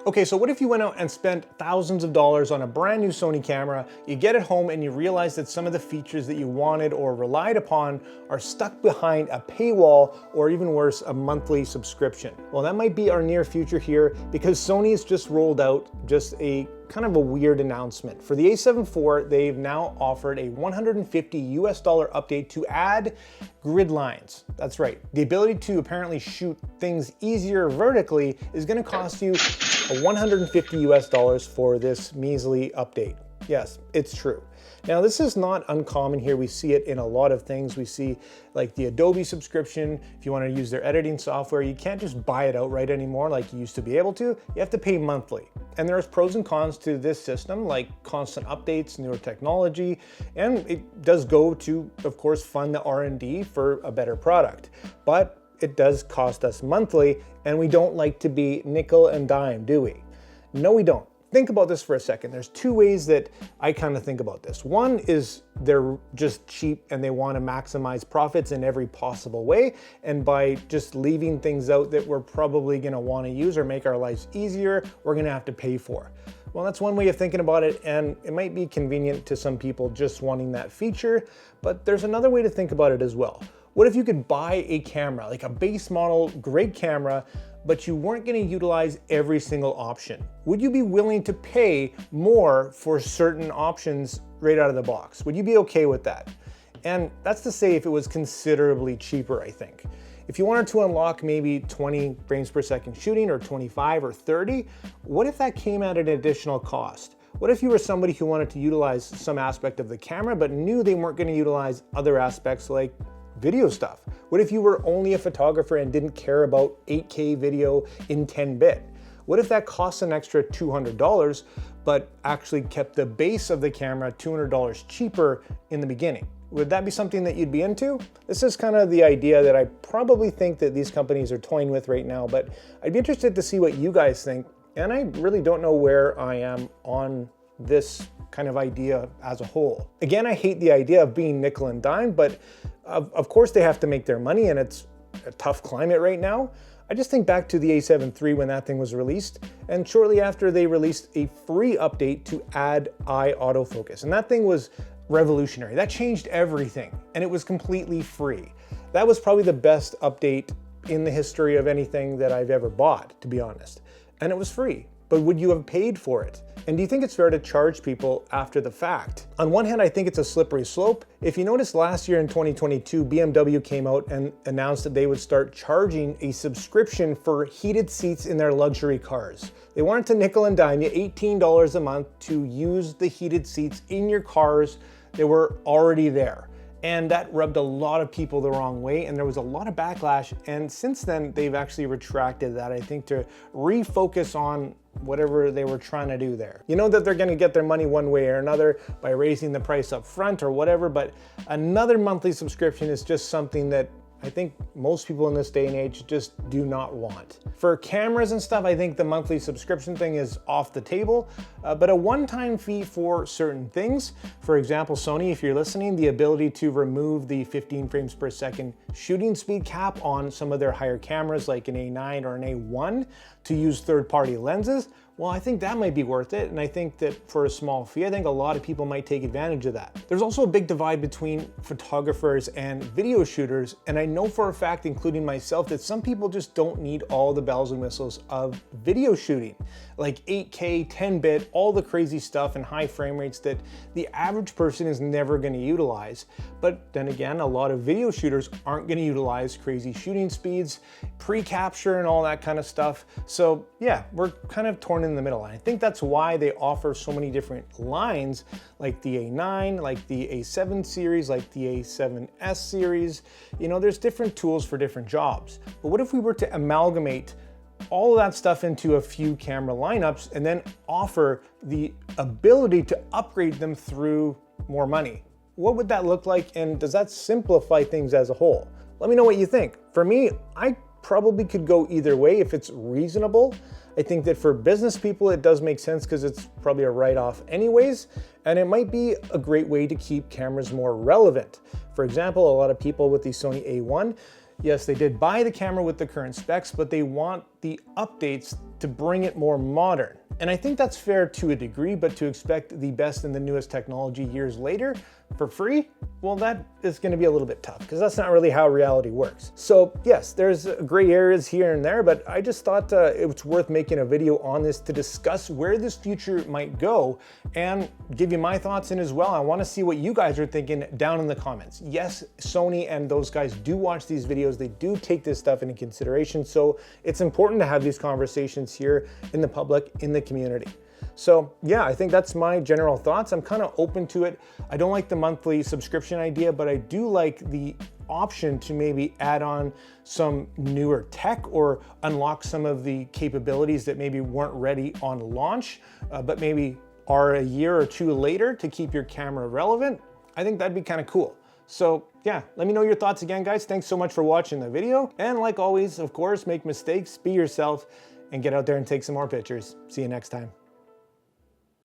Okay, so what if you went out and spent thousands of dollars on a brand new Sony camera, you get it home and you realize that some of the features that you wanted or relied upon are stuck behind a paywall, or even worse, a monthly subscription? Well, that might be our near future here, because Sony has just rolled out just a kind of a weird announcement. For the a7 IV, they've now offered a $150 update to add Gridlines. That's right. The ability to apparently shoot things easier vertically is going to cost you $150 for this measly update. Yes, it's true. Now, this is not uncommon here. We see it in a lot of things. We see like the Adobe Subscription. If you want to use their editing software, you can't just buy it outright anymore like you used to be able to. You have to pay monthly. And there's pros and cons to this system, like constant updates, newer technology, and it does go to, of course, fund the R&D for a better product. But it does cost us monthly, and we don't like to be nickel and dime, do we? No, we don't. Think about this for a second. There's two ways that I kind of think about this. One is they're just cheap and they want to maximize profits in every possible way. And by just leaving things out that we're probably going to want to use or make our lives easier, we're going to have to pay for. Well, that's one way of thinking about it, and it might be convenient to some people just wanting that feature, but there's another way to think about it as well. What if you could buy a camera, like a base model, great camera, but you weren't going to utilize every single option? Would you be willing to pay more for certain options right out of the box? Would you be okay with that? And that's to say if it was considerably cheaper, I think. If you wanted to unlock maybe 20 frames per second shooting, or 25 or 30, what if that came at an additional cost? What if you were somebody who wanted to utilize some aspect of the camera but knew they weren't going to utilize other aspects like video stuff? What if you were only a photographer and didn't care about 8K video in 10-bit? What if that costs an extra $200 but actually kept the base of the camera $200 cheaper in the beginning? Would that be something that you'd be into? This is kind of the idea that I probably think that these companies are toying with right now, but I'd be interested to see what you guys think, and I really don't know where I am on this kind of idea as a whole. Again, I hate the idea of being nickel and dime, but of course they have to make their money, and it's a tough climate right now. I just think back to the a7 III when that thing was released, and shortly after they released a free update to add eye autofocus, and that thing was revolutionary. That changed everything, and it was completely free. That was probably the best update in the history of anything that I've ever bought, to be honest, and it was free. But would you have paid for it? And do you think it's fair to charge people after the fact? On one hand, I think it's a slippery slope. If you notice, last year in 2022, BMW came out and announced that they would start charging a subscription for heated seats in their luxury cars. They wanted to nickel and dime you $18 a month to use the heated seats in your cars that were already there. And that rubbed a lot of people the wrong way, and there was a lot of backlash. And since then, they've actually retracted that, I think, to refocus on whatever they were trying to do there. You know that they're gonna get their money one way or another by raising the price up front or whatever, but another monthly subscription is just something that I think most people in this day and age just do not want. For cameras and stuff, I think the monthly subscription thing is off the table, but a one-time fee for certain things. For example, Sony, if you're listening, the ability to remove the 15 frames per second shooting speed cap on some of their higher cameras like an A9 or an A1 to use third-party lenses, well, I think that might be worth it, and I think that for a small fee, I think a lot of people might take advantage of that. There's also a big divide between photographers and video shooters, and I know for a fact, including myself, that some people just don't need all the bells and whistles of video shooting, like 8K, 10-bit, all the crazy stuff and high frame rates that the average person is never going to utilize. But then again, a lot of video shooters aren't going to utilize crazy shooting speeds, pre-capture and all that kind of stuff. So yeah, we're kind of torn in the middle. And I think that's why they offer so many different lines, like the A9, like the A7 series, like the A7S series. You know, there's different tools for different jobs. But what if we were to amalgamate all of that stuff into a few camera lineups and then offer the ability to upgrade them through more money? What would that look like, and does that simplify things as a whole? Let me know what you think. For me, I probably could go either way if it's reasonable. I think that for business people, it does make sense because it's probably a write-off anyways, and it might be a great way to keep cameras more relevant. For example, a lot of people with the Sony A1, Yes, they did buy the camera with the current specs, but they want the updates to bring it more modern. And I think that's fair to a degree, but to expect the best and the newest technology years later for free, well, that is going to be a little bit tough because that's not really how reality works. So yes, there's gray areas here and there, but I just thought it was worth making a video on this to discuss where this future might go and give you my thoughts in as well. I want to see what you guys are thinking down in the comments. Yes, Sony and those guys do watch these videos. They do take this stuff into consideration. So it's important to have these conversations here in the public, in the community. So yeah, I think that's my general thoughts. I'm kind of open to it. I don't like the monthly subscription idea, but I do like the option to maybe add on some newer tech or unlock some of the capabilities that maybe weren't ready on launch, but maybe are a year or two later to keep your camera relevant. I think that'd be kind of cool. So yeah, let me know your thoughts again, guys. Thanks so much for watching the video. And like always, of course, make mistakes, be yourself, and get out there and take some more pictures. See you next time.